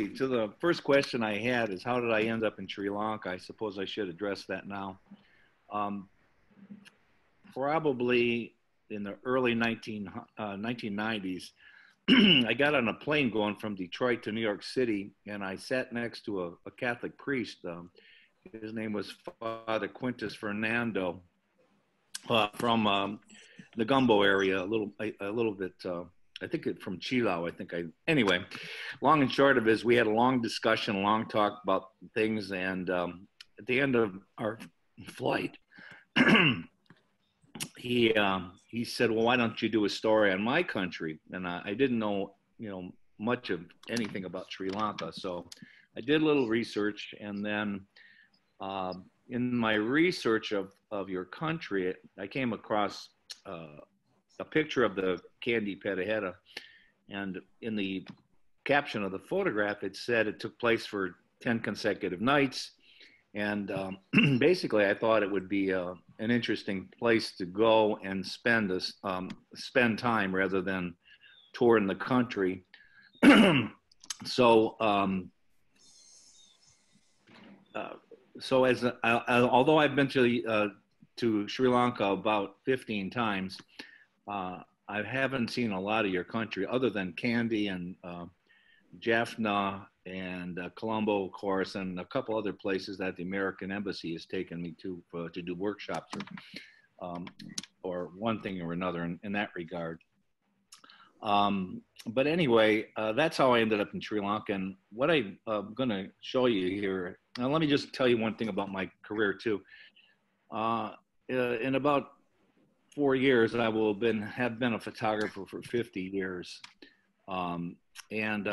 to the first question I had is how did I end up in Sri Lanka? I suppose I should address that now. Um, Probably in the early 1990s, I got on a plane going from Detroit to New York City, and I sat next to a Catholic priest. His name was Father Quintus Fernando from the Gumbo area, a little bit. I think from Chilau. Anyway, long and short of it is we had a long discussion, a long talk about things, and at the end of our flight, he said, "Well, why don't you do a story on my country?" And I didn't know, much of anything about Sri Lanka, so I did a little research, and then in my research of your country, I came across a picture of the Kandy Perehera, and in the caption of the photograph, it said it took place for 10 consecutive nights. And basically, I thought it would be an interesting place to go and spend time rather than touring the country. So, although I've been to Sri Lanka about 15 times, I haven't seen a lot of your country other than Kandy and Jaffna and Colombo, of course, and a couple other places that the American Embassy has taken me to do workshops or one thing or another in that regard. But anyway, that's how I ended up in Sri Lanka. And what I'm going to show you here, now let me just tell you one thing about my career too. In about 4 years, I will have been a photographer for 50 years. And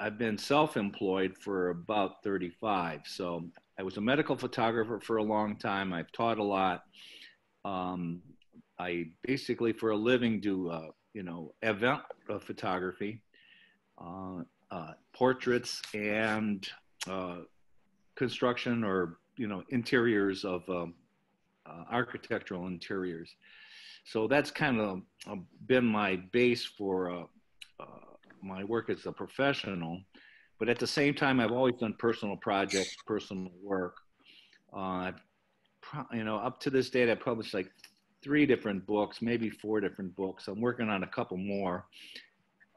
I've been self-employed for about 35. So I was a medical photographer for a long time. I've taught a lot. I basically, for a living, do event photography, portraits, and construction or interiors of architectural interiors. So that's kind of been my base for my work as a professional. But at the same time, I've always done personal projects, personal work. Up to this date, I published like 3 different books, maybe 4 different books. I'm working on a couple more.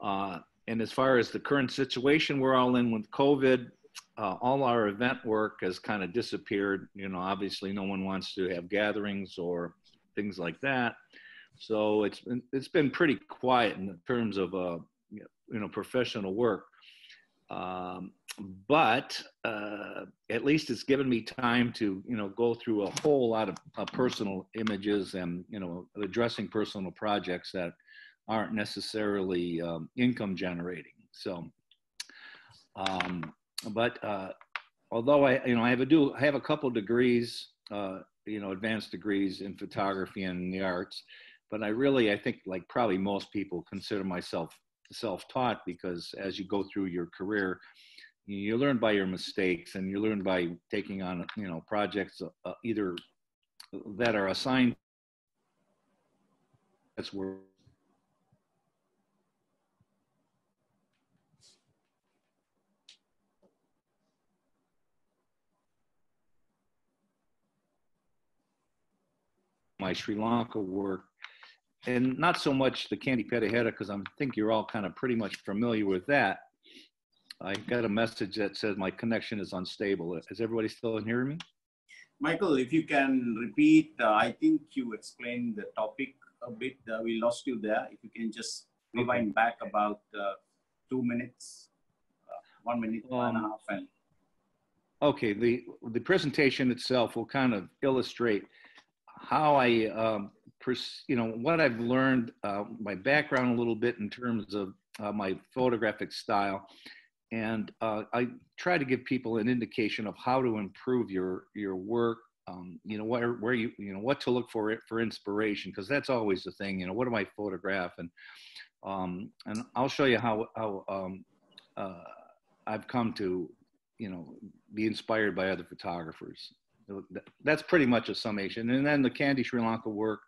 And as far as the current situation we're all in with COVID, all our event work has kind of disappeared. Obviously no one wants to have gatherings or things like that. So it's been pretty quiet in terms of professional work. But at least it's given me time to go through a whole lot of personal images and addressing personal projects that aren't necessarily income generating. So but although I have a couple degrees, advanced degrees in photography and in the arts, but I think like probably most people consider myself self-taught, because as you go through your career, you learn by your mistakes, and you learn by taking on projects either that are assigned. That's where my Sri Lanka work, and not so much the Kandy Perehera, because I think you're all kind of pretty much familiar with that. I got a message that says my connection is unstable. Is everybody still hearing me? Michael, if you can repeat, I think you explained the topic a bit. We lost you there. If you can just rewind back about 2 minutes, 1 minute, 1.5. And... Okay, the presentation itself will kind of illustrate how I, what I've learned, my background a little bit in terms of my photographic style. And I try to give people an indication of how to improve your work, what to look for inspiration, because that's always the thing. What do I photograph, and I'll show you how I've come to be inspired by other photographers. That's pretty much a summation. And then the Kandy Sri Lanka work,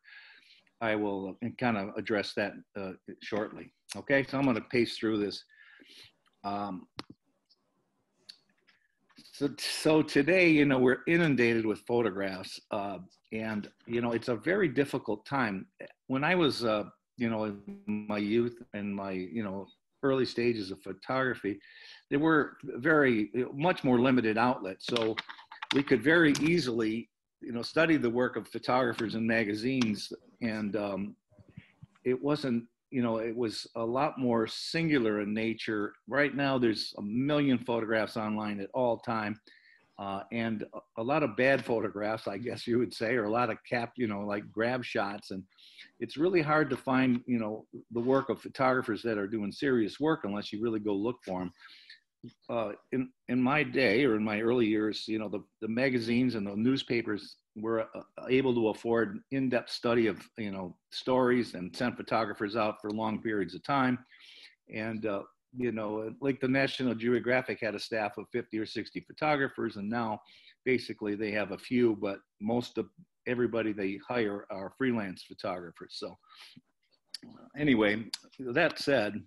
I will kind of address that shortly. Okay, so I'm going to pace through this. So today, we're inundated with photographs, and it's a very difficult time. When I was, in my youth and my, early stages of photography, there were very much more limited outlets. So we could very easily, study the work of photographers in magazines, and it wasn't, it was a lot more singular in nature. Right now, there's a million photographs online at all time, and a lot of bad photographs, I guess you would say, or a lot of like grab shots. And it's really hard to find, the work of photographers that are doing serious work unless you really go look for them. In my day, or in my early years, the magazines and the newspapers were able to afford in-depth study of stories and send photographers out for long periods of time. And like the National Geographic had a staff of 50 or 60 photographers, and now basically they have a few, but most of everybody they hire are freelance photographers. So anyway, that said,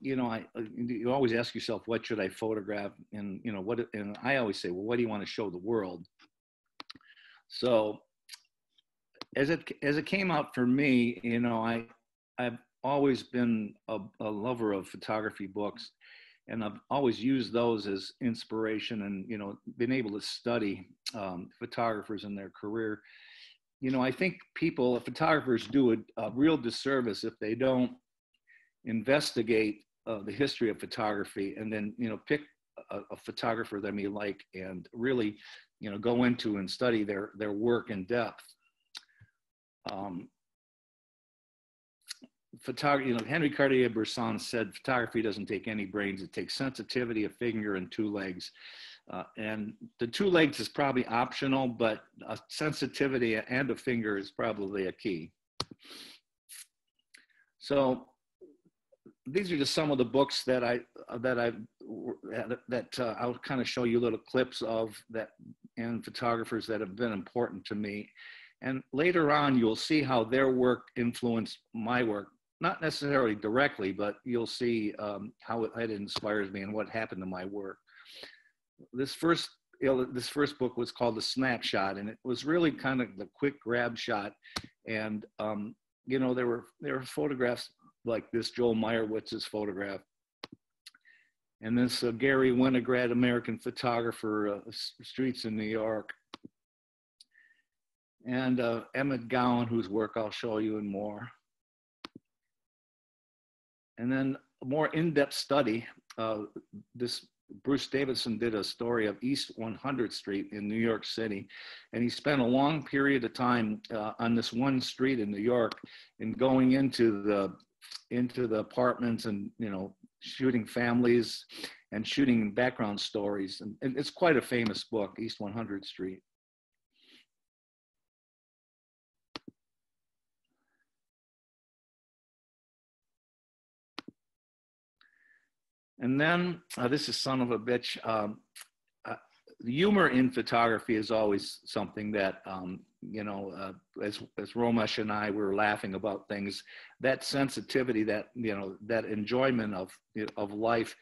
you always ask yourself, what should I photograph? And, and I always say, well, what do you want to show the world? So as it came out for me, I've always been a lover of photography books, and I've always used those as inspiration, and, been able to study photographers in their career. I think photographers do a real disservice if they don't investigate the history of photography, and then pick a photographer that you like, and really go into and study their work in depth. Henry Cartier-Bresson said, photography doesn't take any brains, it takes sensitivity, a finger, and two legs. And the two legs is probably optional, but sensitivity and a finger is probably a key. So these are just some of the books that I'll kind of show you little clips of that, and photographers that have been important to me. And later on, you'll see how their work influenced my work, not necessarily directly, but you'll see how it inspires me and what happened to my work. This first book was called The Snapshot, and it was really kind of the quick grab shot. And there were photographs like this Joel Meyerowitz's photograph, and this Gary Winograd, American photographer, streets in New York, and Emmett Gowan, whose work I'll show you and more. And then a more in-depth study. This Bruce Davidson did a story of East 100th Street in New York City, and he spent a long period of time on this one street in New York, and going into the apartments, and shooting families and shooting background stories. And it's quite a famous book, East 100th Street. And then this is son of a bitch. The humor in photography is always something that, as Romesh and I were laughing about things, that sensitivity, that, that enjoyment of life,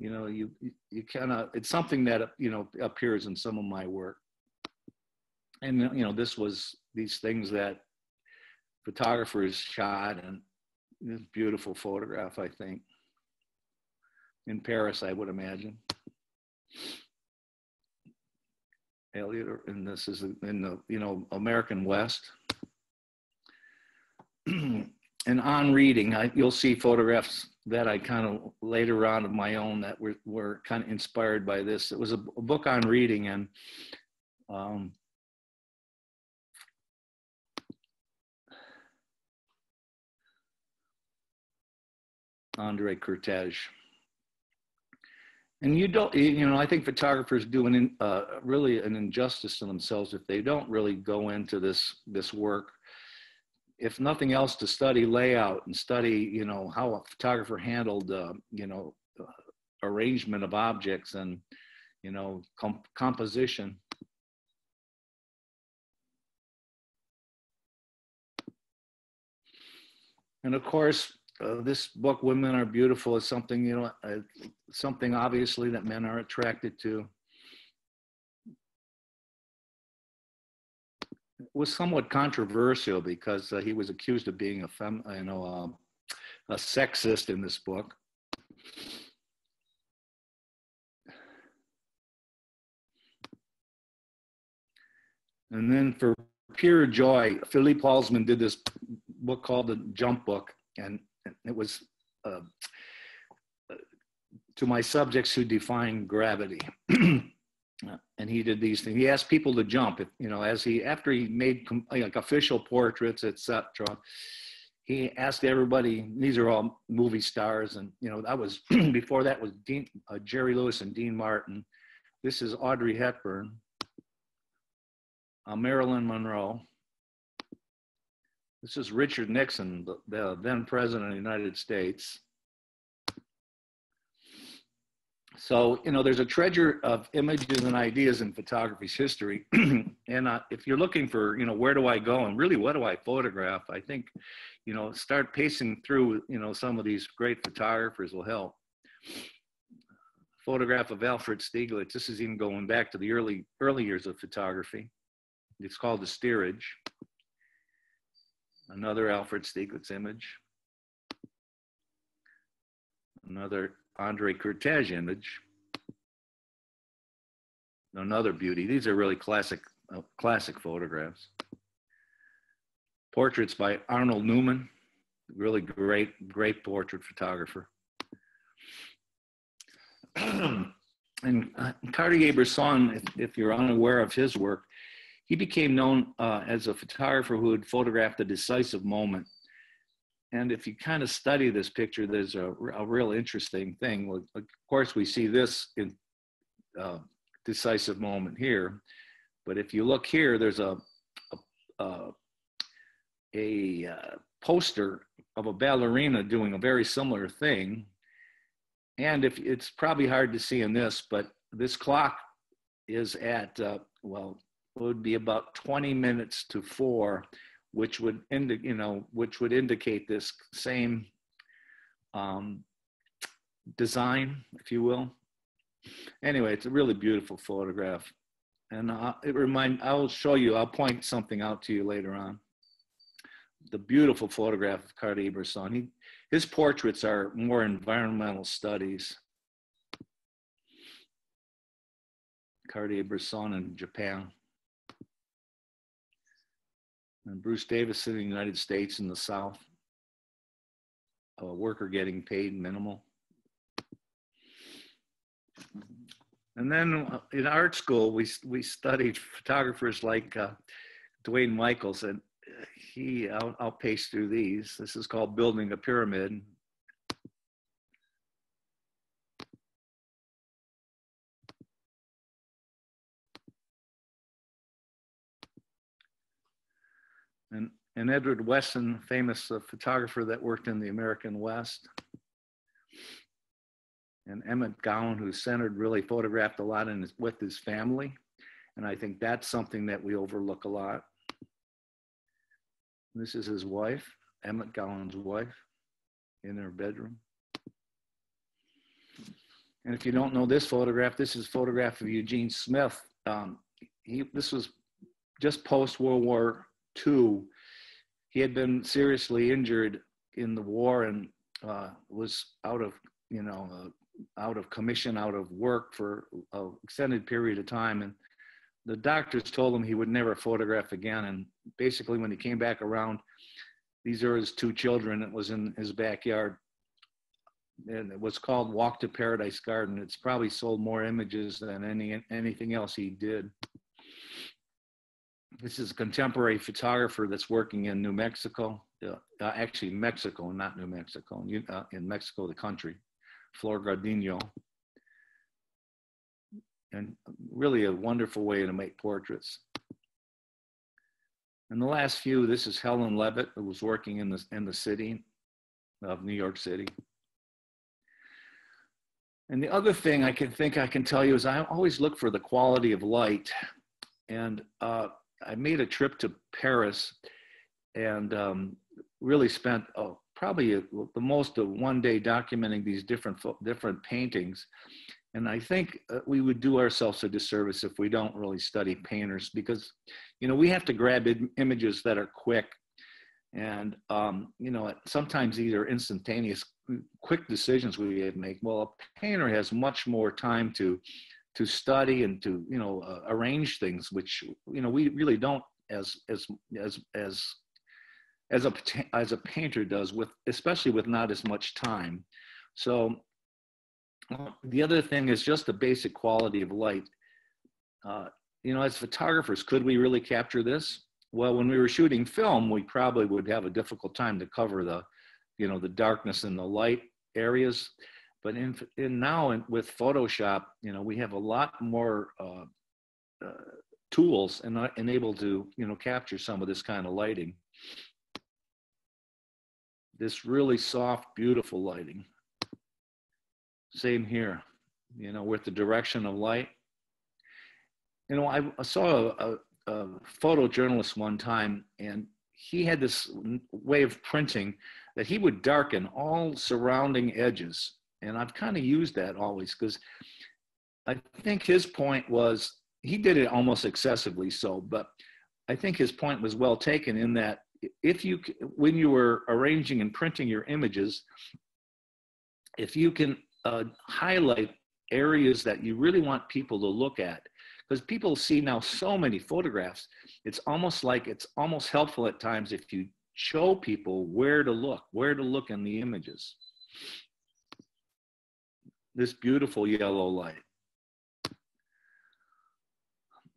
you kind of, it's something that, appears in some of my work. And, these things that photographers shot, and this beautiful photograph, I think, in Paris, I would imagine. Elliot, and this is in the, American West. And on reading, you'll see photographs that I kind of later on of my own that were kind of inspired by this. It was a book on reading, and Andre Cortege. And I think photographers do really an injustice to themselves if they don't really go into this work, if nothing else, to study layout and study, how a photographer handled, arrangement of objects and, composition. And of course, this book, Women Are Beautiful, is something, you know, something obviously that men are attracted to. It was somewhat controversial because he was accused of being a sexist in this book. And then for pure joy, Philippe Halsman did this book called The Jump Book, and it was to my subjects who define gravity. And he did these things. He asked people to jump, you know, after he made like official portraits, etc. He asked everybody. These are all movie stars, and you know, that was before that was Jerry Lewis and Dean Martin. This is Audrey Hepburn, Marilyn Monroe. This is Richard Nixon, the then president of the United States. So, you know, there's a treasure of images and ideas in photography's history. And if you're looking for, you know, where do I go and really what do I photograph, I think, you know, start pacing through, you know, some of these great photographers will help. Photograph of Alfred Stieglitz. This is even going back to the early years of photography. It's called The Steerage. Another Alfred Stieglitz image. Another Andre Cortege image. Another beauty. These are really classic photographs. Portraits by Arnold Newman. Really great portrait photographer. And Cartier-Bresson, if you're unaware of his work, he became known as a photographer who had photographed a decisive moment. And if you kind of study this picture, there's a real interesting thing. Well, of course, we see this in decisive moment here, but if you look here, there's a poster of a ballerina doing a very similar thing. And if it's probably hard to see in this, but this clock is at well, it would be about 20 minutes to 4. Which would indicate this same design, if you will. Anyway, it's a really beautiful photograph, and I'll show you. I'll point something out to you later on. The beautiful photograph of Cartier-Bresson. His portraits are more environmental studies. Cartier-Bresson in Japan. And Bruce Davis in the United States in the South, a worker getting paid minimal. And then in art school, we studied photographers like Dwayne Michaels, and I'll pace through these. This is called Building a Pyramid. And Edward Weston, famous photographer that worked in the American West. And Emmett Gowan, who centered, really photographed a lot with his family. And I think that's something that we overlook a lot. This is his wife, Emmett Gowan's wife, in her bedroom. And if you don't know this photograph, this is a photograph of Eugene Smith. This was just post-World War II. He had been seriously injured in the war and was out of commission, out of work for an extended period of time. And the doctors told him he would never photograph again. And basically when he came back around, these are his 2 children. It was in his backyard. And it was called Walk to Paradise Garden. It's probably sold more images than anything else he did. This is a contemporary photographer that's working in New Mexico, actually Mexico, not New Mexico, in Mexico, the country, Flor Gardino. And really a wonderful way to make portraits. And the last few, this is Helen Levitt, who was working in the city of New York City. And the other thing I can tell you is I always look for the quality of light. And I made a trip to Paris and really spent probably the most of one day documenting these different paintings. And I think we would do ourselves a disservice if we don't really study painters, because, you know, we have to grab images that are quick and, you know, sometimes either instantaneous, quick decisions we have to make. Well, a painter has much more time to study and to, you know, arrange things, which, you know, we really don't as a painter does, with especially with not as much time. So the other thing is just the basic quality of light. You know, as photographers, could we really capture this? Well, when we were shooting film, we probably would have a difficult time to cover the, you know, the darkness and the light areas. But with Photoshop, you know, we have a lot more tools and able to, you know, capture some of this kind of lighting. This really soft, beautiful lighting. Same here, you know, with the direction of light. You know, I saw a photojournalist one time, and he had this way of printing that he would darken all surrounding edges. And I've kind of used that always, because I think his point was, he did it almost excessively so, but I think his point was well taken, in that if you, when you were arranging and printing your images, if you can highlight areas that you really want people to look at, because people see now so many photographs, it's almost helpful at times if you show people where to look in the images. This beautiful yellow light.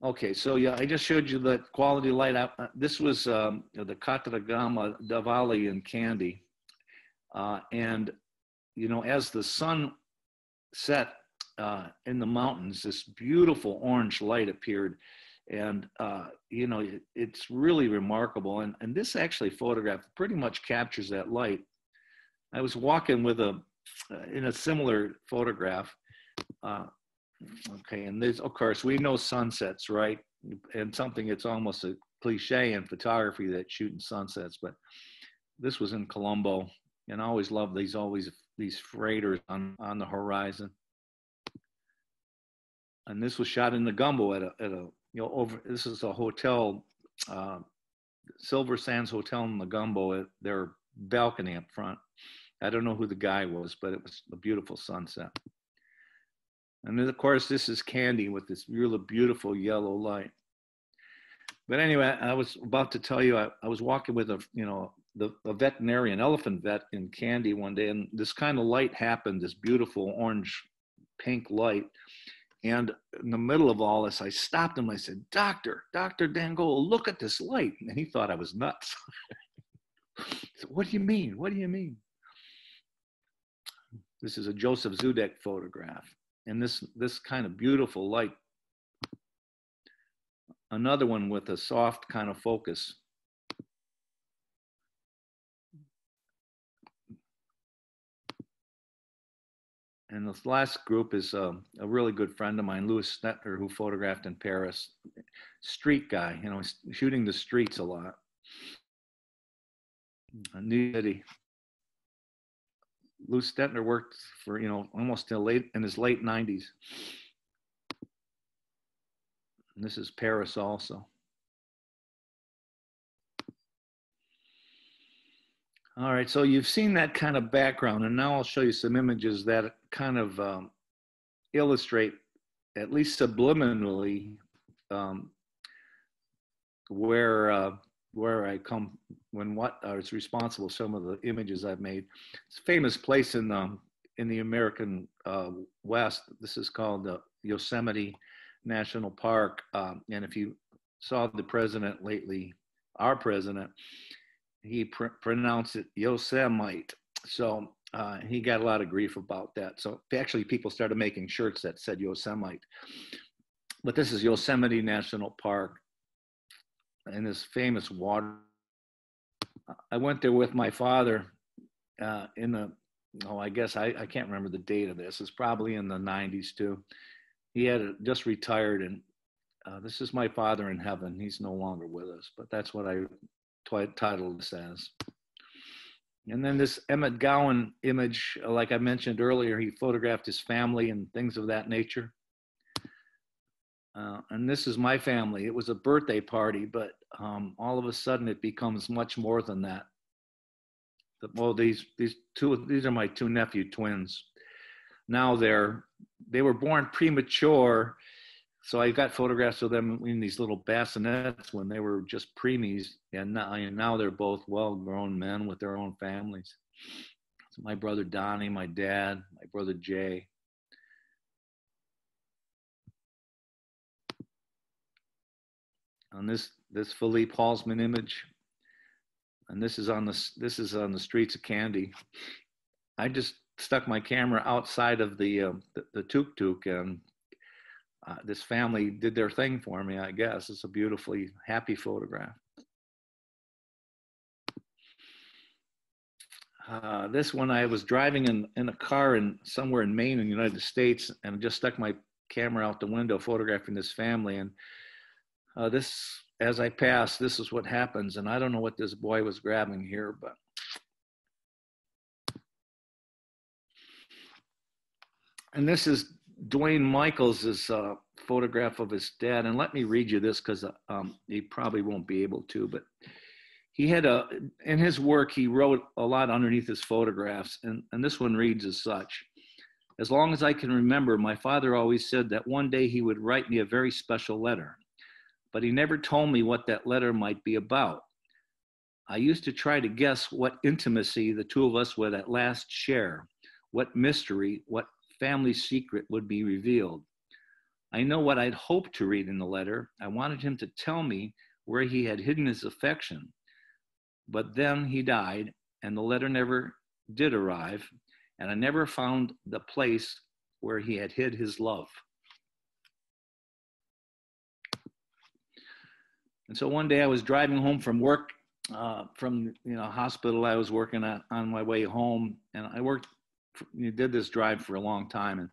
Okay, so yeah, I just showed you the quality light. This was the Kataragama Davali in Kandy. And, you know, as the sun set in the mountains, this beautiful orange light appeared. And, you know, it's really remarkable. And this actually photograph pretty much captures that light. I was walking with in a similar photograph. Okay, and there's, of course, we know sunsets, right? And something that's almost a cliche in photography, that shooting sunsets, but this was in Colombo, and I always love these freighters on the horizon. And this was shot in the gumbo at a you know, this is a hotel, Silver Sands Hotel in the gumbo, at their balcony up front. I don't know who the guy was, but it was a beautiful sunset. And then, of course, this is Kandy with this really beautiful yellow light. But anyway, I was about to tell you, I was walking with a veterinarian, elephant vet in Kandy one day, and this kind of light happened, this beautiful orange pink light. And in the middle of all this, I stopped him. I said, Dr. Dango, look at this light. And he thought I was nuts. So, what do you mean? What do you mean? This is a Joseph Zudek photograph. And this kind of beautiful light. Another one with a soft kind of focus. And this last group is a really good friend of mine, Louis Stetner, who photographed in Paris. Street guy, you know, shooting the streets a lot. New City. Lou Stetner worked for, you know, almost till in his late 90s. And this is Paris also. All right, so you've seen that kind of background, and now I'll show you some images that kind of illustrate, at least subliminally, where I come, what is responsible, some of the images I've made. It's a famous place in the American West. This is called the Yosemite National Park. And if you saw the president lately, our president, he pronounced it Yosemite. So he got a lot of grief about that. So actually people started making shirts that said Yosemite. But this is Yosemite National Park. And this famous water. I went there with my father I guess I can't remember the date of this. It's probably in the 90s too. He had just retired, and this is my father in heaven. He's no longer with us, but that's what I titled this as. And then this Emmett Gowan image, like I mentioned earlier, he photographed his family and things of that nature. And this is my family. It was a birthday party, but all of a sudden it becomes much more than that. Well, these are my two nephew twins. Now they were born premature, so I got photographs of them in these little bassinets when they were just preemies, and now they're both well-grown men with their own families. So my brother Donnie, my dad, my brother Jay. On this Philippe Halsman image, and this is on the streets of Kandy. I just stuck my camera outside of the tuk-tuk, and this family did their thing for me, I guess. It's a beautifully happy photograph. This one, I was driving in a car somewhere in Maine in the United States, and just stuck my camera out the window photographing this family. And as I passed, this is what happens. And I don't know what this boy was grabbing here, but. And this is Dwayne Michaels' photograph of his dad. And let me read you this, because he probably won't be able to, but he had in his work, he wrote a lot underneath his photographs. And this one reads as such: "As long as I can remember, my father always said that one day he would write me a very special letter, but he never told me what that letter might be about. I used to try to guess what intimacy the two of us would at last share, what mystery, what family secret would be revealed. I know what I'd hoped to read in the letter. I wanted him to tell me where he had hidden his affection. But then he died, and the letter never did arrive, and I never found the place where he had hid his love." And so one day I was driving home from work, from hospital I was working at, on my way home, and did this drive for a long time. And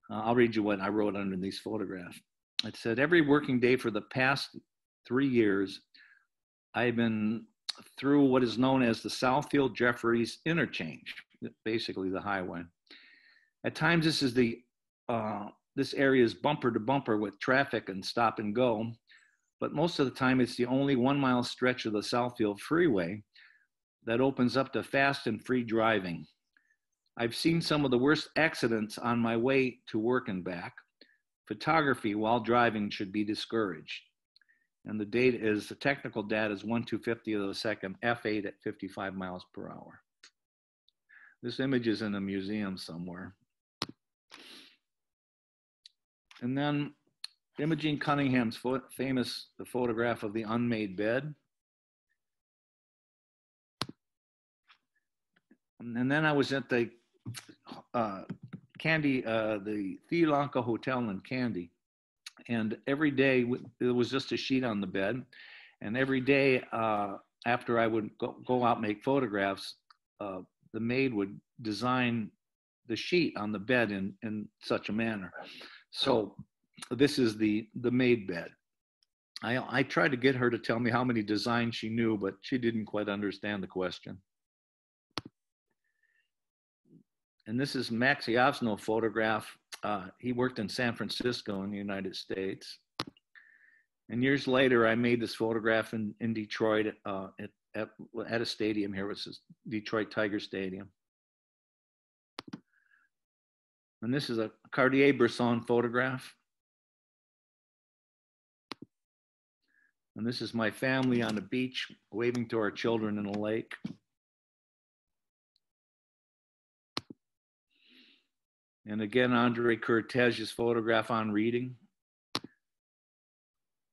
I'll read you what I wrote under these photographs. It said, "Every working day for the past 3 years, I've been through what is known as the Southfield Jeffries interchange, basically the highway. At times this area is bumper to bumper with traffic and stop and go, but most of the time it's the only 1 mile stretch of the Southfield Freeway that opens up to fast and free driving. I've seen some of the worst accidents on my way to work and back. Photography while driving should be discouraged." And the technical data is 1/250 of a second, f8 at 55 miles per hour. This image is in a museum somewhere. And then Imogene Cunningham's famous photograph of the unmade bed. And then I was at the Kandy, the Sri Lanka hotel in Kandy. And every day it was just a sheet on the bed. And every day after I would go out and make photographs, the maid would design the sheet on the bed in such a manner. So this is the maid bed. I tried to get her to tell me how many designs she knew, but she didn't quite understand the question. And this is Max Yavsno's photograph. He worked in San Francisco in the United States. And years later, I made this photograph in Detroit at a stadium here, which is Detroit Tiger Stadium. And this is a Cartier-Bresson photograph. And this is my family on the beach waving to our children in a lake. And again, Andre Cortez's photograph on reading.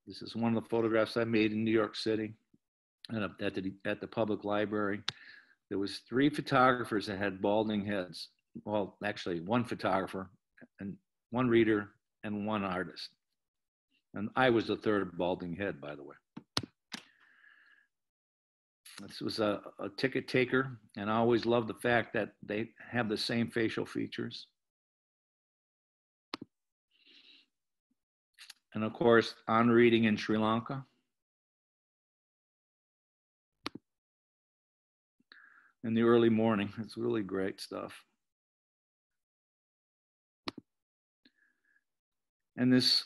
This is one of the photographs I made in New York City and at the public library. There was 3 photographers that had balding heads. Well, actually 1 photographer and 1 reader and 1 artist. And I was the 3rd balding head, by the way. This was a ticket taker, and I always loved the fact that they have the same facial features. And of course, on reading in Sri Lanka. in the early morning. It's really great stuff. And this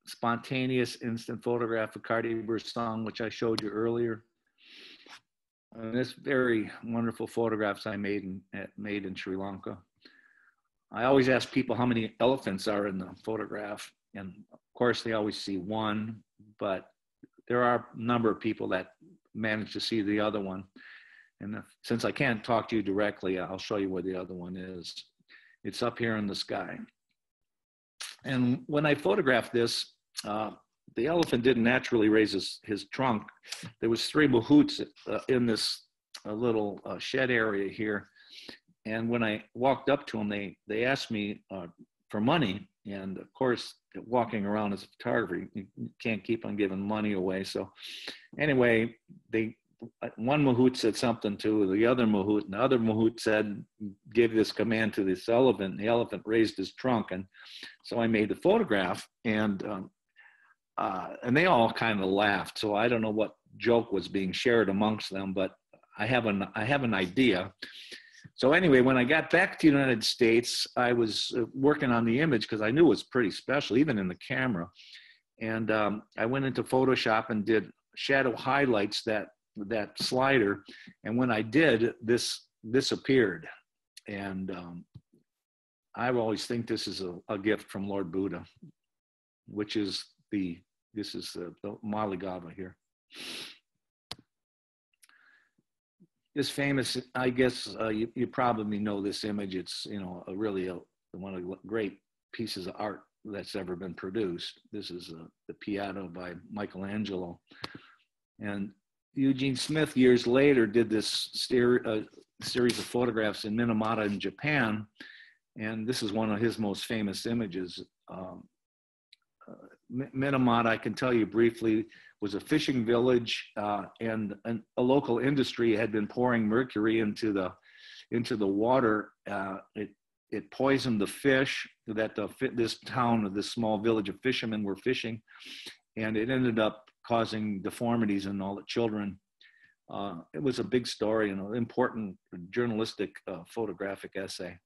spontaneous instant photograph of Cartier's song, which I showed you earlier. And this very wonderful photographs I made in Sri Lanka. I always ask people how many elephants are in the photograph. And of course, they always see one, but there are a number of people that manage to see the other one. And since I can't talk to you directly, I'll show you where the other one is. It's up here in the sky. And when I photographed this, the elephant didn't naturally raise his trunk. There was 3 mahouts in this little shed area here. And when I walked up to them, they asked me for money. And of course, walking around as a photographer, you can't keep on giving money away. So anyway, one mahout said something to the other mahout, and the other mahout said, give this command to this elephant, and the elephant raised his trunk. And so I made the photograph, and they all kind of laughed. So I don't know what joke was being shared amongst them, but I have an idea. So anyway, when I got back to the United States, I was working on the image because I knew it was pretty special, even in the camera. And I went into Photoshop and did shadow highlights, that slider. And when I did, this appeared. And I always think this is a gift from Lord Buddha, which is the Maligava here. This famous, I guess you probably know this image. It's really one of the great pieces of art that's ever been produced. This is the Pietà by Michelangelo, and Eugene Smith years later did this series of photographs in Minamata in Japan, and this is one of his most famous images. Minamata, I can tell you briefly, was a fishing village, and a local industry had been pouring mercury into the water. It poisoned the fish that this small village of fishermen were fishing, and it ended up causing deformities in all the children. It was a big story and an important journalistic photographic essay.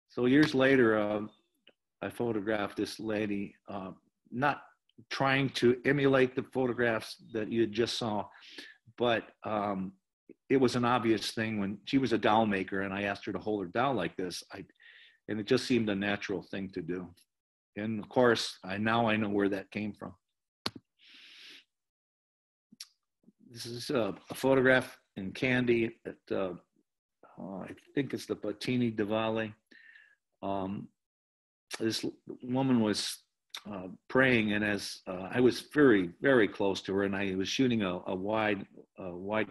So years later, I photographed this lady, not trying to emulate the photographs that you just saw, but it was an obvious thing when she was a doll maker, and I asked her to hold her doll like this, and it just seemed a natural thing to do. And of course, now I know where that came from. This is a photograph in Kandy at, I think it's the Patini Diwali. This woman was praying, and as I was very, very close to her, and I was shooting a wide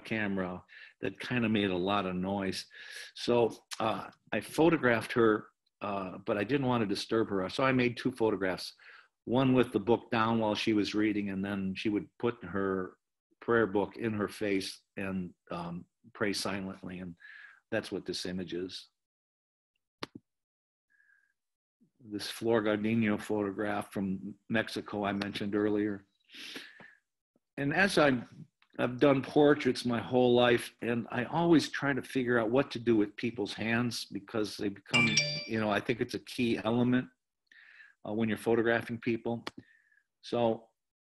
camera that kind of made a lot of noise. So I photographed her, but I didn't want to disturb her. So I made 2 photographs, one with the book down while she was reading, and then she would put her prayer book in her face and pray silently. And that's what this image is. This Flor Gardino photograph from Mexico I mentioned earlier. And as I've done portraits my whole life, and I always try to figure out what to do with people's hands, because they become, I think it's a key element when you're photographing people. So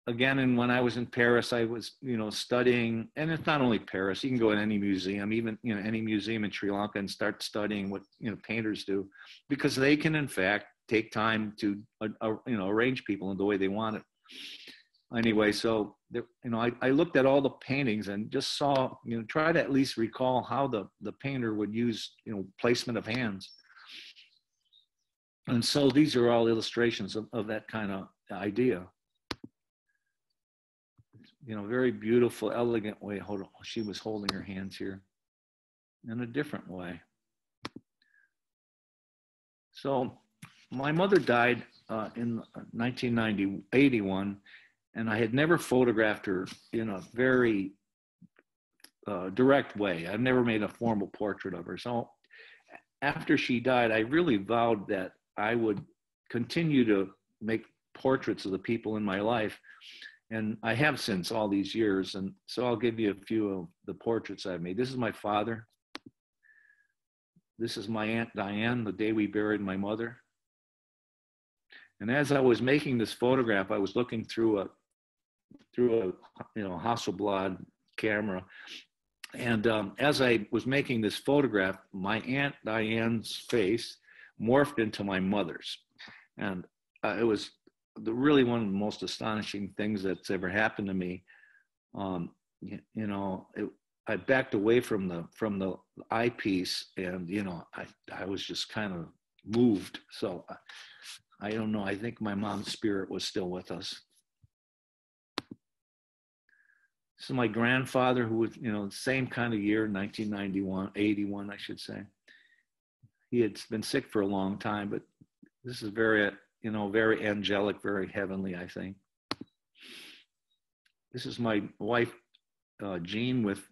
again, and when I was in Paris, I was, studying, and it's not only Paris, you can go in any museum, even, any museum in Sri Lanka, and start studying what, painters do, because they can, in fact, take time to, arrange people in the way they want it. Anyway, so, I looked at all the paintings and just saw, try to at least recall how the painter would use, placement of hands. And so these are all illustrations of that kind of idea. Very beautiful, elegant way. She was holding her hands here in a different way. So my mother died in 1981, and I had never photographed her in a very direct way. I've never made a formal portrait of her. So after she died, I really vowed that I would continue to make portraits of the people in my life. And I have since all these years. And so I'll give you a few of the portraits I've made. This is my father. This is my Aunt Diane, the day we buried my mother. And as I was making this photograph, I was looking through a Hasselblad camera. And as I was making this photograph, my Aunt Diane's face morphed into my mother's. And it was really one of the most astonishing things that's ever happened to me. I backed away from the eyepiece, and I was just kind of moved. So I don't know. I think my mom's spirit was still with us. This is my grandfather, who was, the same kind of year, 1991, 81, I should say. He had been sick for a long time, but this is very, very angelic, very heavenly, I think. This is my wife, Jean, with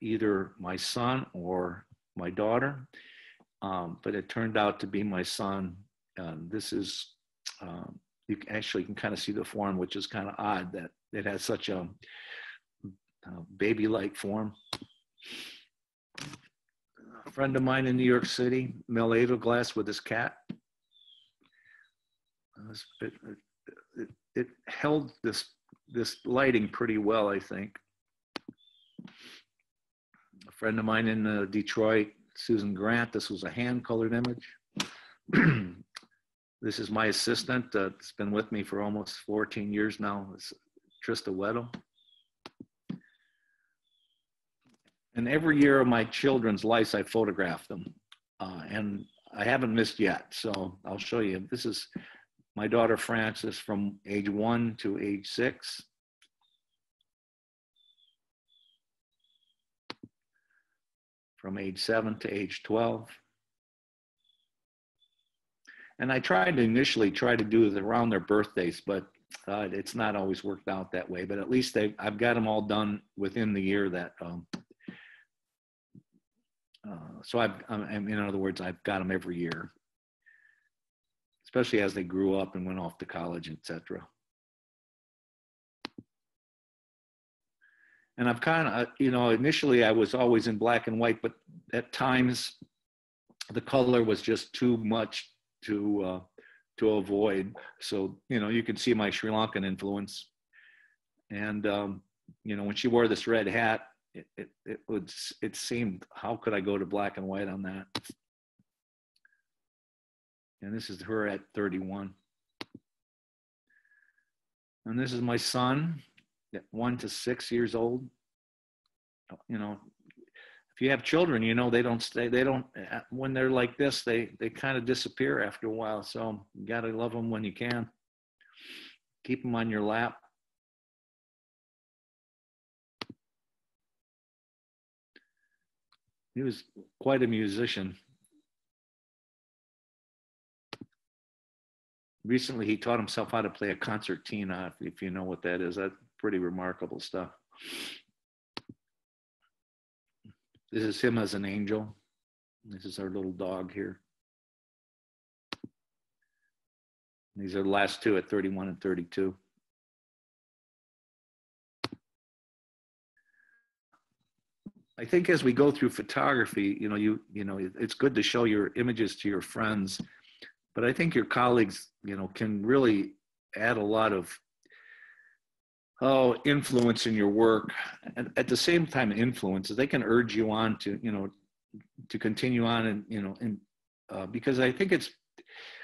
either my son or my daughter, but it turned out to be my son. This is, you actually can kind of see the form, which is kind of odd that it has such a baby-like form. A friend of mine in New York City, Mel Edelglass, with his cat. It held this lighting pretty well, I think. A friend of mine in Detroit, Susan Grant. This was a hand-colored image. This is my assistant. It's been with me for almost 14 years now. It's Trista Weddle. And every year of my children's lives, I photograph them. And I haven't missed yet. So I'll show you. This is my daughter, Frances, from age 1 to age 6. From age 7 to age 12. And I tried to initially try to do it around their birthdays, but it's not always worked out that way. But at least I've got them all done within the year that, so in other words, I've got them every year, especially as they grew up and went off to college, etc. And I've kind of, initially I was always in black and white, but at times the color was just too much to avoid. So, you can see my Sri Lankan influence. And, when she wore this red hat, it seemed, how could I go to black and white on that? And this is her at 31. And this is my son at 1 to 6 years old. If you have children, they don't stay, when they're like this, they kind of disappear after a while. So you got to love them when you can. Keep them on your lap. He was quite a musician. Recently, he taught himself how to play a concertina, if you know what that is. That's pretty remarkable stuff. This is him as an angel. This is our little dog here. These are the last two at 31 and 32. I think as we go through photography, it's good to show your images to your friends, but I think your colleagues, can really add a lot of influence in your work. And at the same time, influences, they can urge you on to, to continue on, and because I think it's,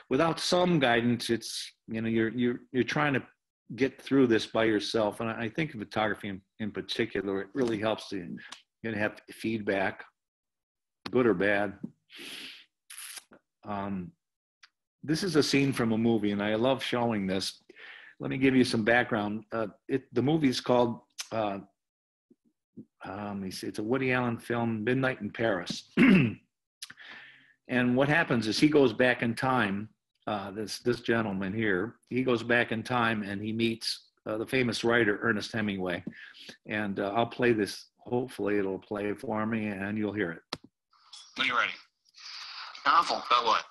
without some guidance, it's, you're trying to get through this by yourself. And I think in photography in particular, it really helps to have feedback, good or bad. This is a scene from a movie, and I love showing this. Let me give you some background. The movie is called, let me see, it's a Woody Allen film, Midnight in Paris. And what happens is he goes back in time, this gentleman here, he goes back in time and he meets the famous writer, Ernest Hemingway. And I'll play this, hopefully it'll play for me and you'll hear it. When you're ready. Novel. About what?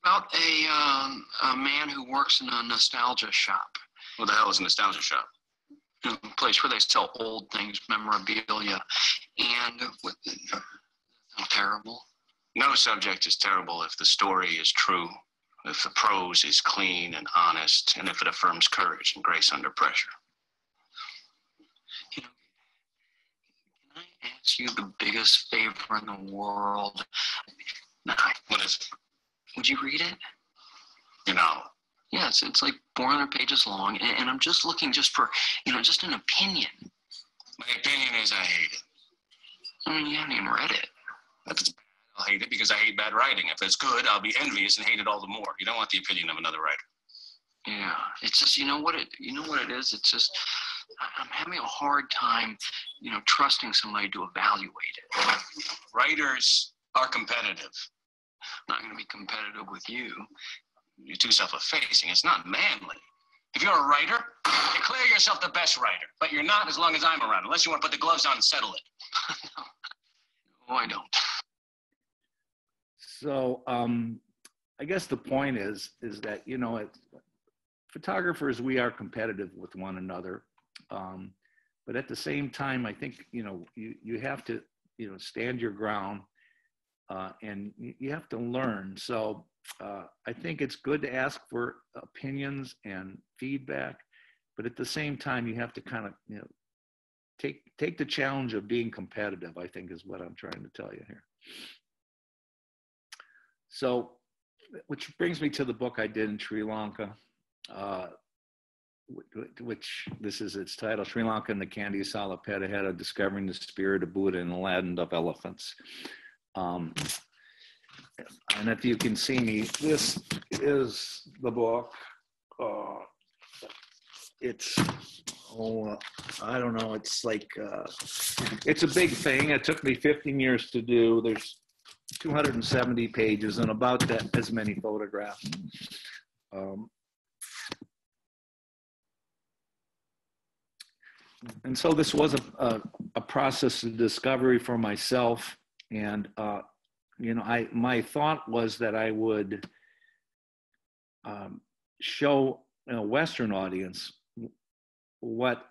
About a man who works in a nostalgia shop. What the hell is a nostalgia shop? A place where they sell old things, memorabilia, and terrible. No subject is terrible if the story is true, if the prose is clean and honest, and if it affirms courage and grace under pressure. You know, can I ask you the biggest favor in the world? No. What is it? Would you read it? You know. Yeah, it's like 400 pages long, and I'm just looking just for, just an opinion. My opinion is I hate it. I mean, you haven't even read it. I'll hate it because I hate bad writing. If it's good, I'll be envious and hate it all the more. You don't want the opinion of another writer. Yeah, it's just, you know what it is? It's just, I'm having a hard time, trusting somebody to evaluate it. Writers are competitive. I'm not going to be competitive with you. You're too self-effacing. It's not manly. If you're a writer, declare yourself the best writer. But you're not as long as I'm around, unless you want to put the gloves on and settle it. No, I don't. So I guess the point is that, photographers, we are competitive with one another. But at the same time, I think, you have to, stand your ground and you have to learn. So I think it's good to ask for opinions and feedback, but at the same time, you have to kind of, take the challenge of being competitive, I think is what I'm trying to tell you here. So, which brings me to the book I did in Sri Lanka, which this is its title, Sri Lanka and the Kandy Esala Perahera, Discovering the Spirit of Buddha in the Land of Elephants. And if you can see me, this is the book. It's, I don't know, it's like, it's a big thing. It took me 15 years to do. There's 270 pages and about that as many photographs. And so this was a process of discovery for myself. And, my thought was that I would show a Western audience what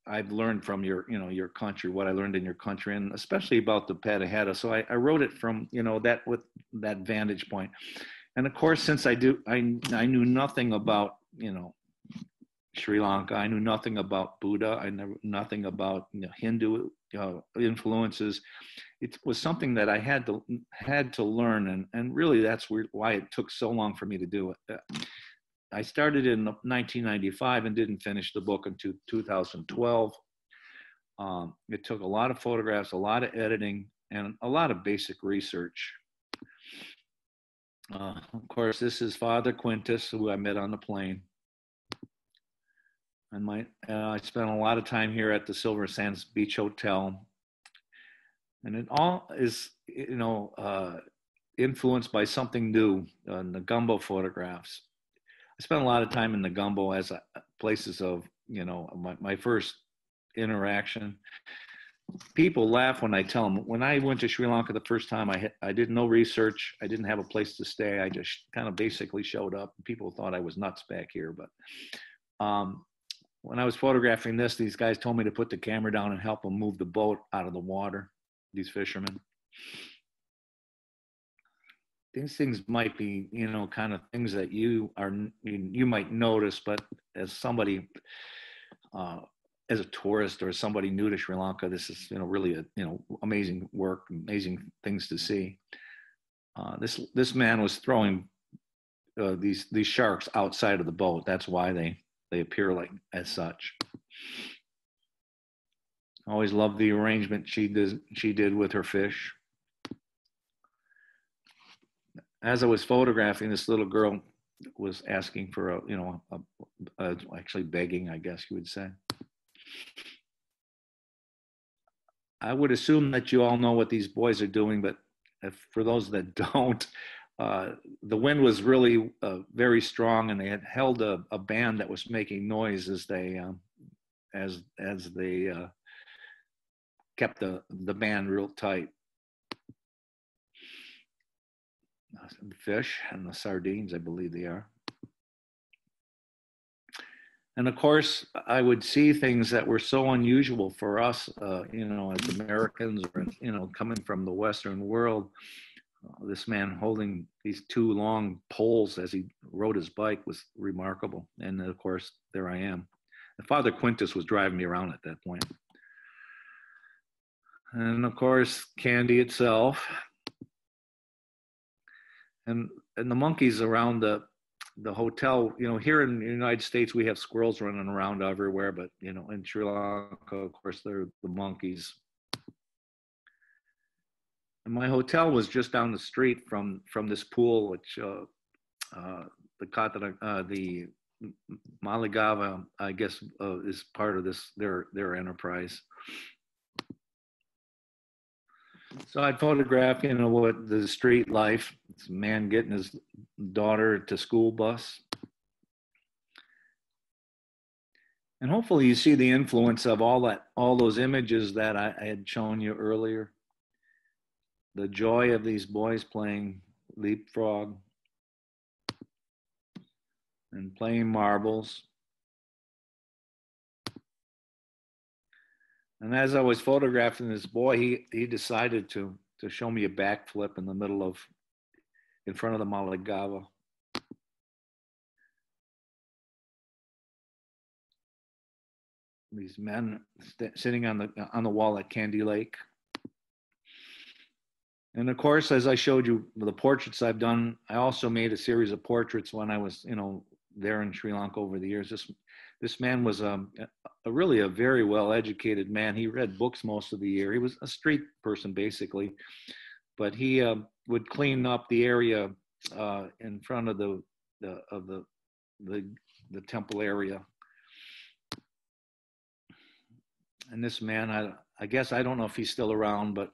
I've learned from your country, what I learned in your country, and especially about the Perehera. So I wrote it from, that with that vantage point. And of course, since I knew nothing about, Sri Lanka, I knew nothing about Buddha, I knew nothing about Hindu influences. It was something that I had to learn, and really that's why it took so long for me to do it. I started in 1995 and didn't finish the book until 2012. It took a lot of photographs, a lot of editing, and a lot of basic research. Of course, this is Father Quintus, who I met on the plane. And I spent a lot of time here at the Silver Sands Beach Hotel. And it all is, influenced by something new, the gumbo photographs. I spent a lot of time in the gumbo as places of, my first interaction. People laugh when I tell them, when I went to Sri Lanka the first time, I did no research. I didn't have a place to stay. I just kind of basically showed up. People thought I was nuts back here. But when I was photographing this, these guys told me to put the camera down and help them move the boat out of the water, these fishermen. These things might be, kind of things that you might notice, but as somebody, as a tourist or somebody new to Sri Lanka, this is, really amazing work, amazing things to see. This man was throwing these sharks outside of the boat. That's why they appear like as such. I always loved the arrangement she did with her fish. As I was photographing, this little girl was asking for actually begging, I guess you would say. I would assume that you all know what these boys are doing, but for those that don't, the wind was really very strong, and they had held a band that was making noise as they kept the band real tight. The fish and the sardines, I believe they are. And of course, I would see things that were so unusual for us, as Americans, or, coming from the Western world. This man holding these two long poles as he rode his bike was remarkable. And of course, there I am. And Father Quintus was driving me around at that point. And of course, Kandy itself. And the monkeys around the hotel, here in the United States, we have squirrels running around everywhere, but, in Sri Lanka, of course, they're the monkeys. And my hotel was just down the street from this pool, which the Maligava, I guess, is part of their enterprise. So I'd photograph, what the street life. It's a man getting his daughter to school bus. And hopefully you see the influence of all those images that I had shown you earlier. The joy of these boys playing leapfrog and playing marbles. And as I was photographing this boy, he decided to show me a backflip in front of the Maligava. These men sitting on the wall at Kandy Lake. And of course, as I showed you the portraits I've done, I also made a series of portraits when I was, there in Sri Lanka over the years. This man was really a very well-educated man. He read books most of the year. He was a street person, basically, but he would clean up the area in front of the temple area. And this man, I guess, I don't know if he's still around, but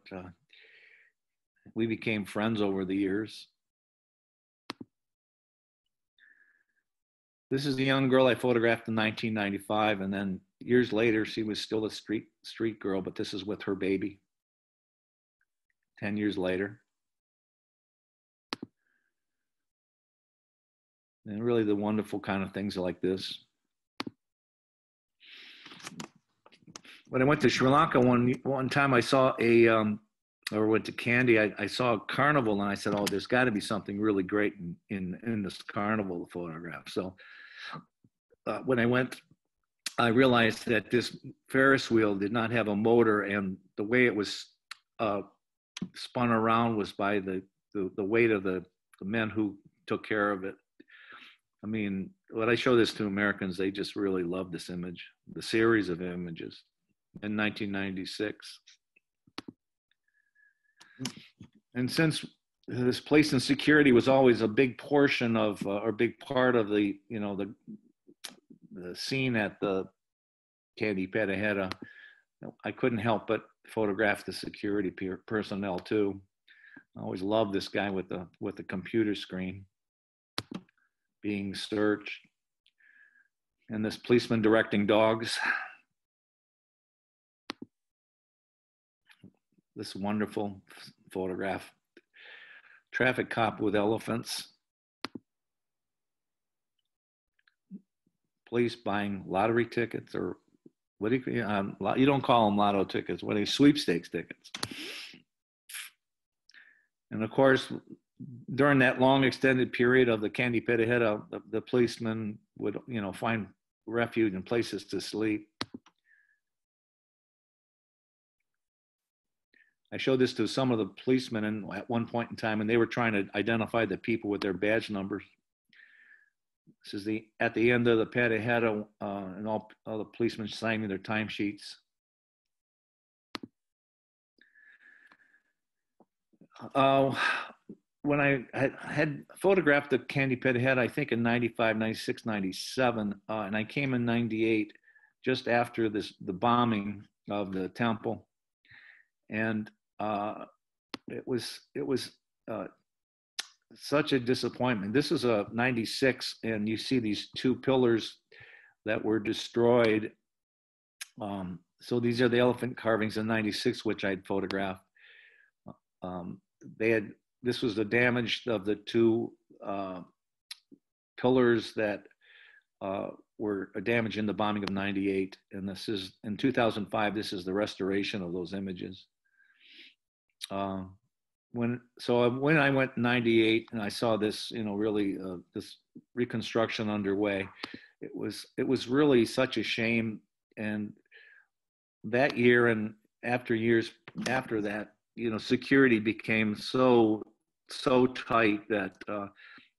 we became friends over the years. This is the young girl I photographed in 1995, and then years later, she was still a street girl, but this is with her baby, 10 years later. And really the wonderful kind of things like this. When I went to Sri Lanka one time, I saw or went to Kandy, I saw a carnival, and I said, oh, there's got to be something really great in this carnival to photograph. So when I went, I realized that this Ferris wheel did not have a motor, and the way it was spun around was by the weight of the men who took care of it. I mean, when I show this to Americans, they just really love this image, the series of images in 1996. And since this place in security was always a big portion of, or big part of the scene at the Kandy Perehera, I couldn't help but photograph the security personnel too. I always loved this guy with the computer screen being searched, and this policeman directing dogs. This wonderful photograph. Traffic cop with elephants. Police buying lottery tickets, or what do you don't call them lotto tickets, what are they, sweepstakes tickets. And of course, during that long extended period of the Kandy Perehera, the policemen would, find refuge and places to sleep. I showed this to some of the policemen at one point in time, and they were trying to identify the people with their badge numbers. This is at the end of the Perehera, and all the policemen signing their timesheets. When I had photographed the Kandy Perehera, I think in 95, 96, 97, and I came in 98, just after the bombing of the temple. And it was such a disappointment. This is a 96, and you see these two pillars that were destroyed. So these are the elephant carvings in 96, which I'd photographed. This was the damage of the two pillars that were damaged in the bombing of '98, and this is in 2005. This is the restoration of those images. When I went in '98 and I saw this, really this reconstruction underway, it was really such a shame. And that year and after years after that, security became so tight that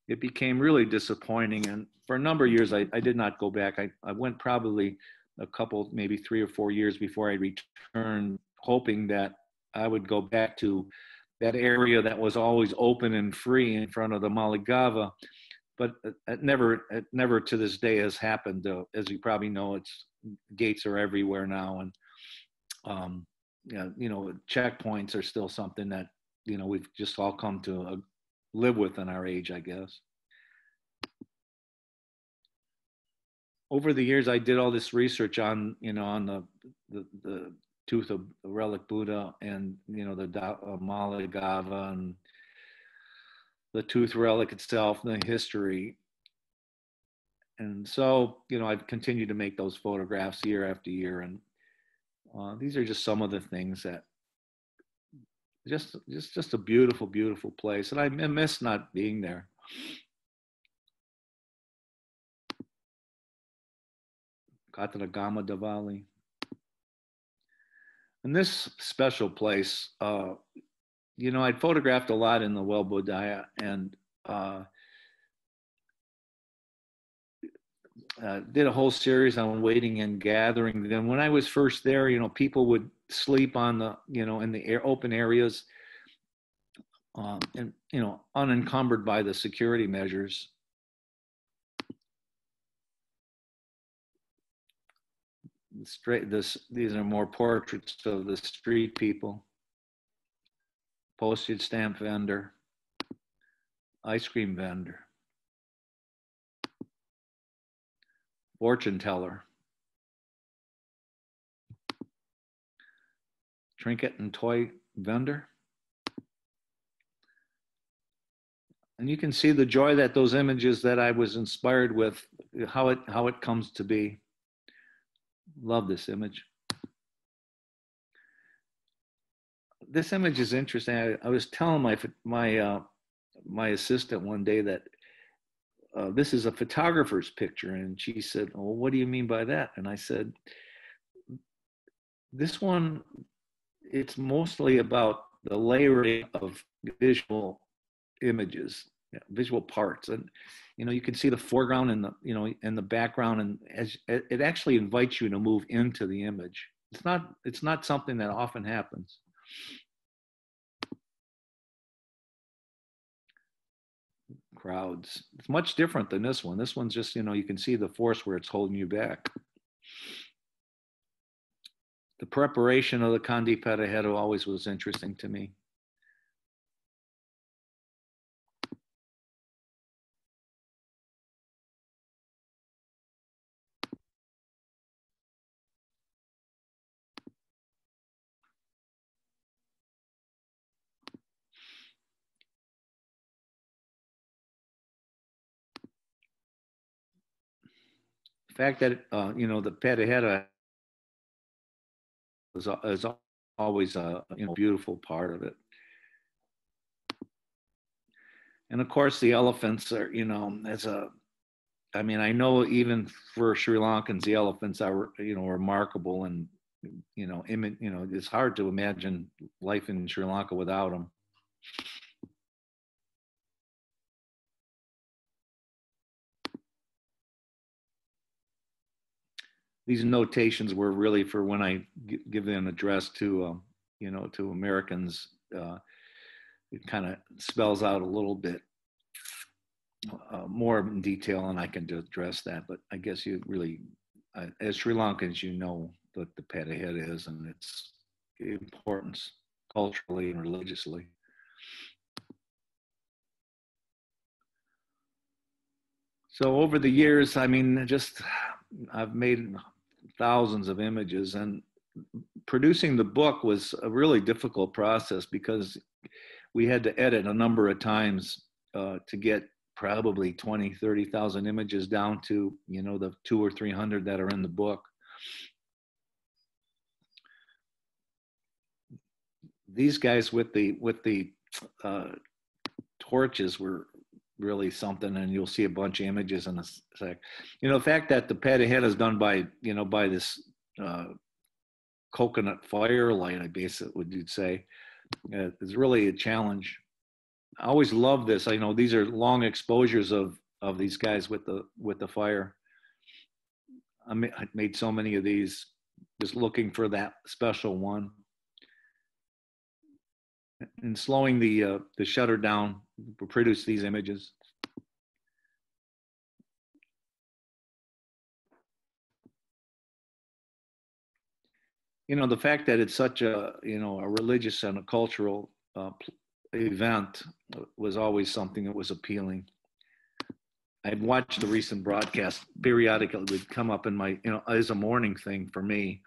it became really disappointing. And for a number of years, I did not go back. I went probably a couple, maybe 3 or 4 years before I returned, hoping that I would go back to that area that was always open and free in front of the Maligava. But it never to this day has happened. As you probably know, gates are everywhere now, and checkpoints are still something that we've just all come to live with in our age, I guess. Over the years, I did all this research on the tooth of the relic Buddha and the Maligava and the tooth relic itself, and the history. And so, I've continued to make those photographs year after year. And these are just some of the things that just a beautiful, beautiful place. And I miss not being there. Kataragama Diwali. And this special place, I'd photographed a lot in the Well Bodhaya, and did a whole series on waiting and gathering. Then when I was first there, people would sleep on the, in the open areas, and, unencumbered by the security measures. These are more portraits of the street people. Postage stamp vendor, ice cream vendor, fortune teller, trinket and toy vendor. And you can see the joy that those images that I was inspired with, how it comes to be. Love this image. This image is interesting. I was telling my assistant one day that this is a photographer's picture, and she said, "Well, what do you mean by that?" And I said, "This one, it's mostly about the layering of visual images, visual parts, and you can see the foreground and and the background, and as it actually invites you to move into the image. It's not something that often happens." Crowds. It's much different than this one. This one's just, you can see the force where it's holding you back. The preparation of the Kandy Perehera always was interesting to me. The fact that, the Perehera is always a beautiful part of it. And of course, the elephants are, I know even for Sri Lankans, the elephants are, remarkable, and, it's hard to imagine life in Sri Lanka without them. These notations were really for when I give an address to, to Americans. It kind of spells out a little bit more in detail, and I can address that. But I guess you really, as Sri Lankans, what the Perehera is and its importance culturally and religiously. So over the years, I've made thousands of images, and producing the book was a really difficult process because we had to edit a number of times to get probably 20, 30,000 images down to, you know, the 200 or 300 that are in the book. These guys with the torches were really something, and you'll see a bunch of images in a sec. You know, the fact that the Perehera is done by, you know, by this coconut firelight, I guess it would you'd say, is really a challenge. I always love this. I know these are long exposures of these guys with the fire. I made so many of these, just looking for that special one. And slowing the shutter down to produce these images. You know, the fact that it's such a, you know, a religious and a cultural event was always something that was appealing. I'd watched the recent broadcast periodically. It would come up in my, you know, as a morning thing for me,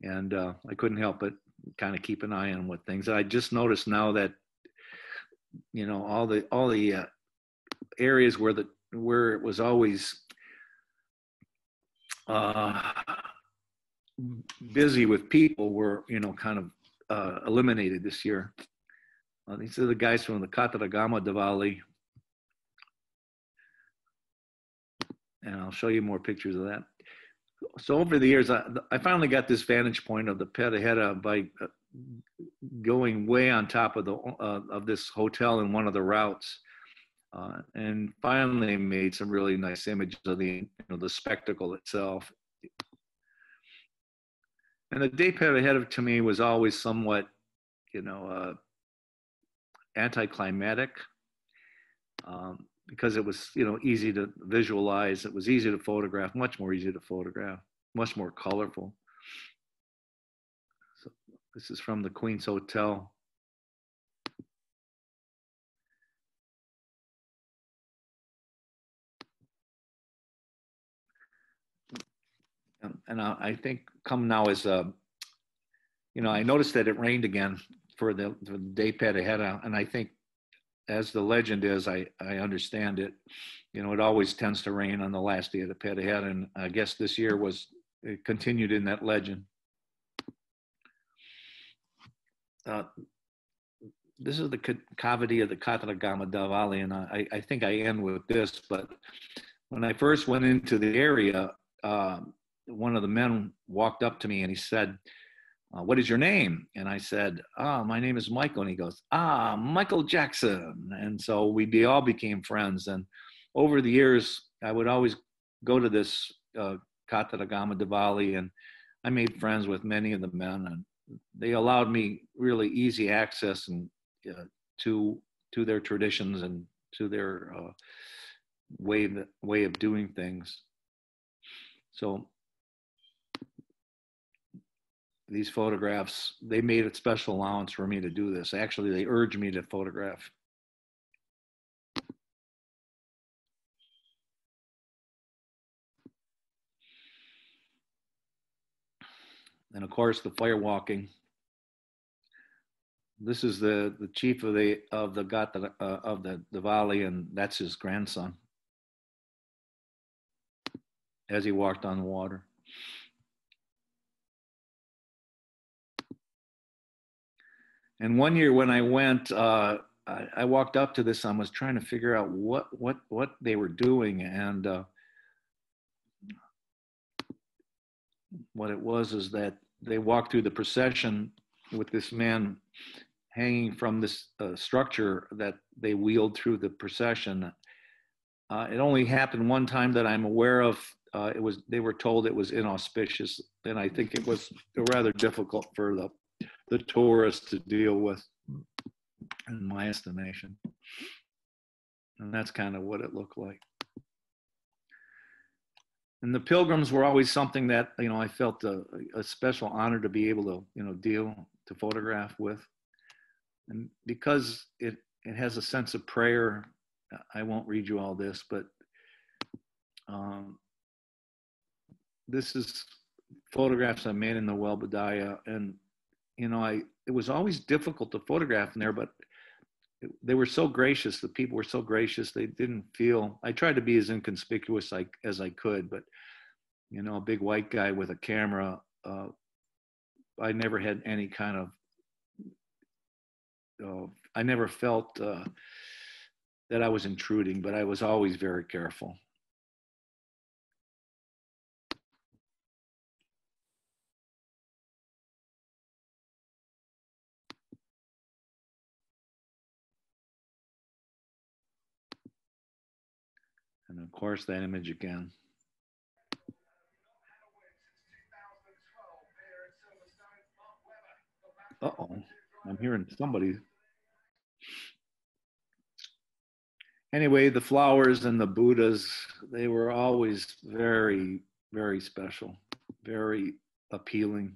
and I couldn't help but kind of keep an eye on what things. I just noticed now that, you know, all the areas where it was always busy with people were, you know, kind of eliminated this year. These are the guys from the Kataragama Diwali, and I'll show you more pictures of that. So over the years, I finally got this vantage point of the Perehera by going way on top of this hotel in one of the routes, and finally made some really nice images of the spectacle itself. And the day Perehera to me was always somewhat, you know, anticlimactic, because it was, you know, easy to visualize. It was easy to photograph, much more easy to photograph, much more colorful. So this is from the Queen's Hotel. And I think come now is, you know, I noticed that it rained again for the day Perehera, and I think, as the legend is, I understand it, you know, it always tends to rain on the last day of the Perehera, and I guess this year it continued in that legend. This is the cavity of the Kataragama Diwali, and I think I end with this, but when I first went into the area, one of the men walked up to me and he said, "What is your name?" And I said, "My name is Michael." And he goes, Michael Jackson. And so we all became friends. And over the years, I would always go to this Kataragama Diwali, and I made friends with many of the men, and they allowed me really easy access and to their traditions and to their way of doing things. So these photographs, they made a special allowance for me to do this. Actually, they urged me to photograph. And of course, the fire walking. This is the chief of the Diwali, and that's his grandson as he walked on the water. And one year when I went, I walked up to this. I was trying to figure out what they were doing, and what it was is that they walked through the procession with this man hanging from this structure that they wheeled through the procession. It only happened one time that I'm aware of. They were told it was inauspicious, and I think it was rather difficult for the tourists to deal with, in my estimation. And that's kind of what it looked like. And the pilgrims were always something that, you know, I felt a special honor to be able to, you know, to photograph with. And because it has a sense of prayer, I won't read you all this, but this is photographs I made in the Welbudaya, and you know, it was always difficult to photograph in there, but they were so gracious. The people were so gracious. They didn't feel, I tried to be as inconspicuous as I could, but a big white guy with a camera, I never had any kind of, I never felt that I was intruding, but I was always very careful. And of course, that image again. Uh-oh, I'm hearing somebody. Anyway, the flowers and the Buddhas, they were always very, very special, very appealing.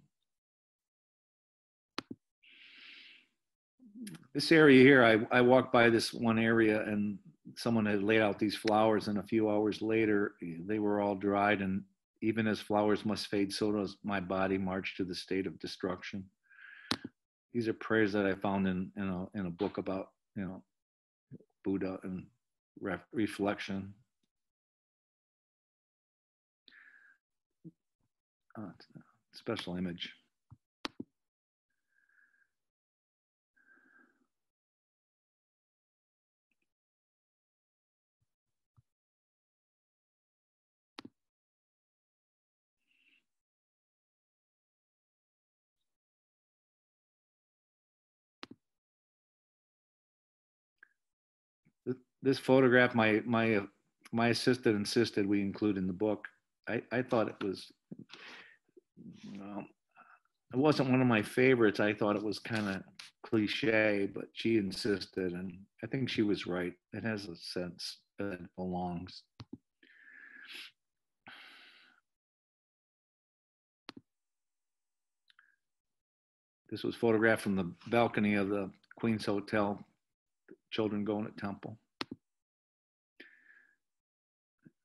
This area here, I walked by this one area and someone had laid out these flowers, and a few hours later, they were all dried. And even as flowers must fade, so does my body march to the state of destruction. These are prayers that I found in a book about, Buddha and reflection. Special image. This photograph, my assistant insisted we include in the book. I thought it was, it wasn't one of my favorites. I thought it was kind of cliche, but she insisted, and I think she was right. It has a sense that it belongs. This was photographed from the balcony of the Queen's Hotel, children going to temple.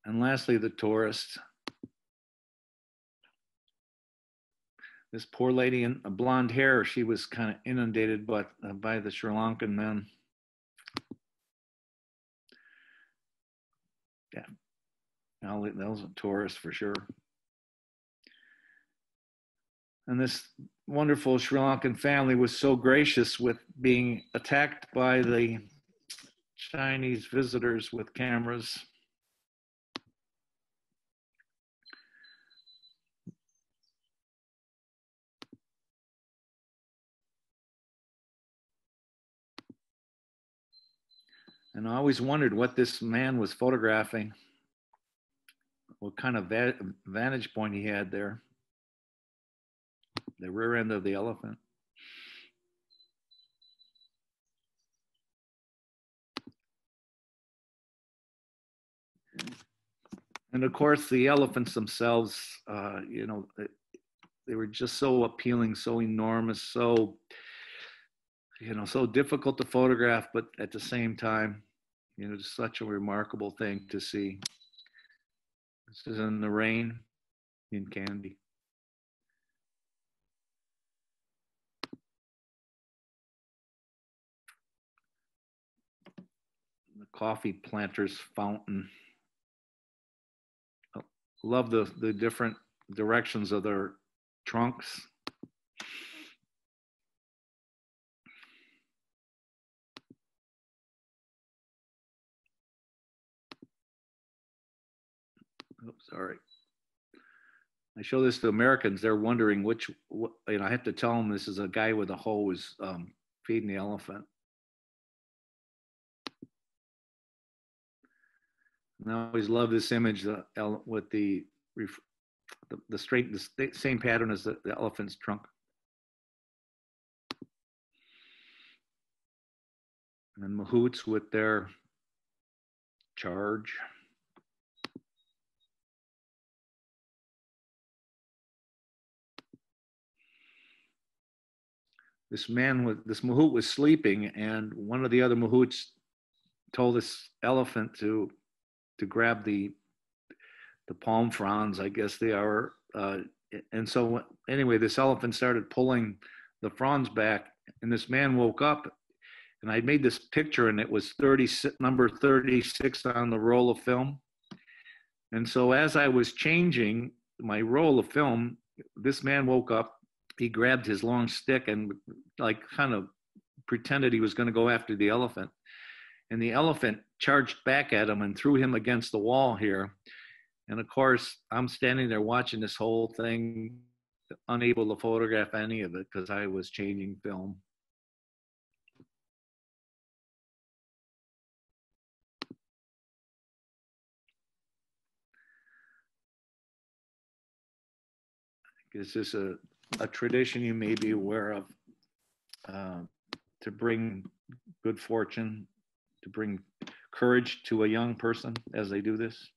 And lastly, the tourist. This poor lady in blonde hair, she was kind of inundated by the Sri Lankan men. Yeah, now that was a tourist for sure. And this wonderful Sri Lankan family was so gracious with being attacked by the Chinese visitors with cameras. And I always wondered what this man was photographing, what kind of vantage point he had there. The rear end of the elephant. And of course, the elephants themselves, they were just so appealing, so enormous, so difficult to photograph, but at the same time, just such a remarkable thing to see. This is in the rain in Kandy. The coffee planters fountain. Love the different directions of their trunks. Oops, sorry. I show this to Americans. They're wondering I have to tell them this is a guy with a hose feeding the elephant. And I always love this image with the same pattern as the elephant's trunk. And mahouts with their charge. This mahout was sleeping, and one of the other mahouts told this elephant to grab the palm fronds, I guess they are. And so anyway, this elephant started pulling the fronds back, and this man woke up, and I made this picture, and it was number 36 on the roll of film. And so as I was changing my roll of film, this man woke up. He grabbed his long stick and like kind of pretended he was going to go after the elephant. And the elephant charged back at him and threw him against the wall here. And of course, I'm standing there watching this whole thing, unable to photograph any of it because I was changing film. Is this a tradition you may be aware of, to bring good fortune, to bring courage to a young person as they do this?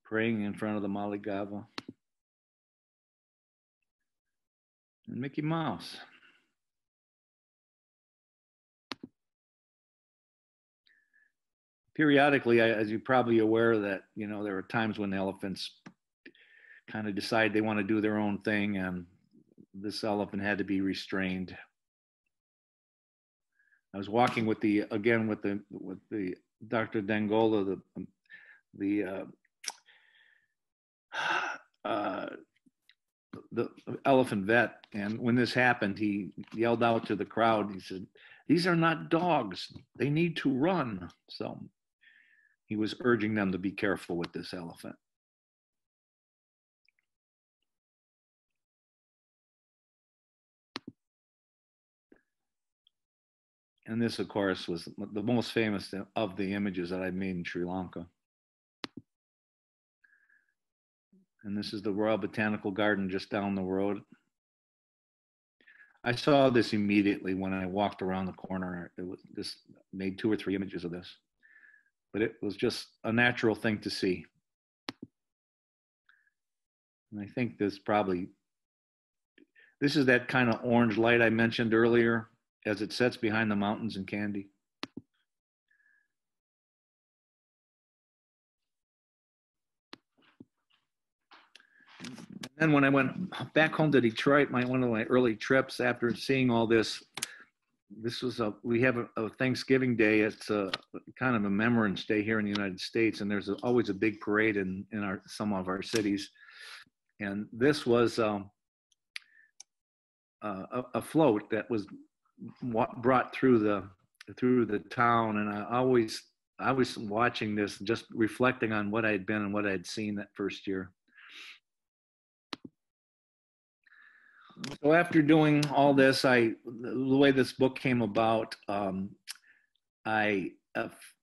Praying in front of the Maligava. And Mickey Mouse. Periodically, as you're probably aware that, you know, there are times when elephants kind of decide they want to do their own thing, and this elephant had to be restrained. I was walking with the Dr. Dangola, the elephant vet, and when this happened, he yelled out to the crowd. He said, "These are not dogs. They need to run." So he was urging them to be careful with this elephant. And this, of course, was the most famous of the images that I made in Sri Lanka. And this is the Royal Botanical Garden just down the road. I saw this immediately when I walked around the corner. It was just made 2 or 3 images of this, but it was just a natural thing to see. And I think this is that kind of orange light I mentioned earlier as it sets behind the mountains in Kandy. And then when I went back home to Detroit, one of my early trips after seeing all this, we have a Thanksgiving Day. It's a kind of a Remembrance Day here in the United States, and there's always a big parade in some of our cities. And this was a float that was brought through the town, and I was watching this, just reflecting on what I had been and what I had seen that first year. So after doing all this, the way this book came about, I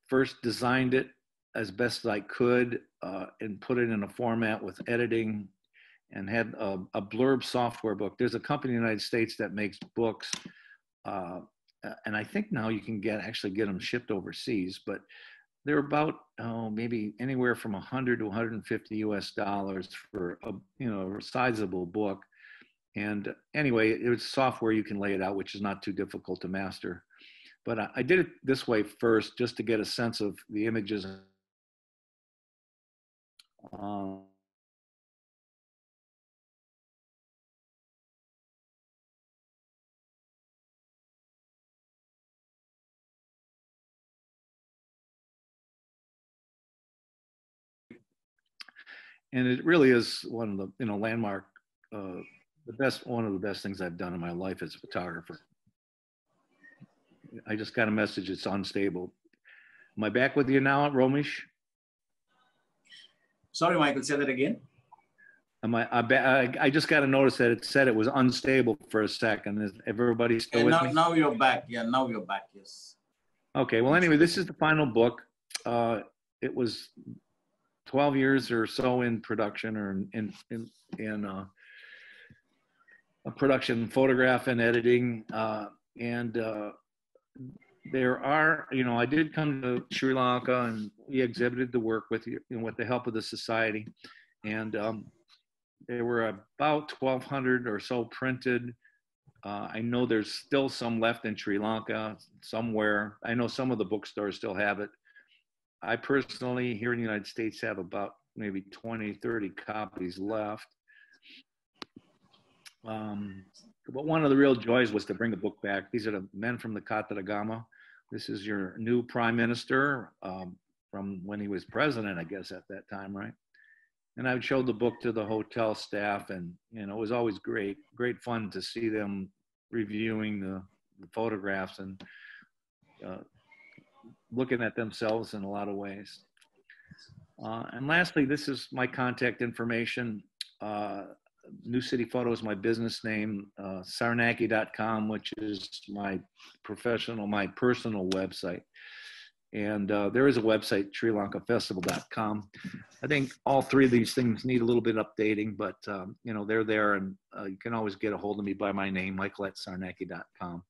first designed it as best as I could and put it in a format with editing, and had a blurb software book. There's a company in the United States that makes books, and I think now you can actually get them shipped overseas, but they're about maybe anywhere from $100 to $150 US for a sizable book. And anyway, it was software you can lay it out, which is not too difficult to master. But I did it this way first, just to get a sense of the images. And it really is one of the landmark, one of the best things I've done in my life as a photographer. I just got a message, it's unstable. Am I back with you now, Romesh? Sorry, Michael, say that again. I just got a notice that it said it was unstable for a second. Is everybody still with me? Now you're back. Yeah, now you're back, yes. Okay, well, anyway, this is the final book. It was 12 years or so in production, or in a production, photograph and editing. There are, I did come to Sri Lanka, and we exhibited the work with the help of the society. And there were about 1,200 or so printed. I know there's still some left in Sri Lanka somewhere. I know some of the bookstores still have it. I personally, here in the United States, have about maybe 20, 30 copies left. But one of the real joys was to bring the book back. These are the men from the Kata da Gama. This is your new prime minister from when he was president, I guess, at that time, right? And I showed the book to the hotel staff, and it was always great fun to see them reviewing the photographs and looking at themselves in a lot of ways. And lastly, this is my contact information. New City Photo is my business name, Sarnacki.com, which is my personal website. And there is a website, SriLankaFestival.com. I think all three of these things need a little bit updating, but they're there, and you can always get a hold of me by my name, Micheal at Sarnacki.com.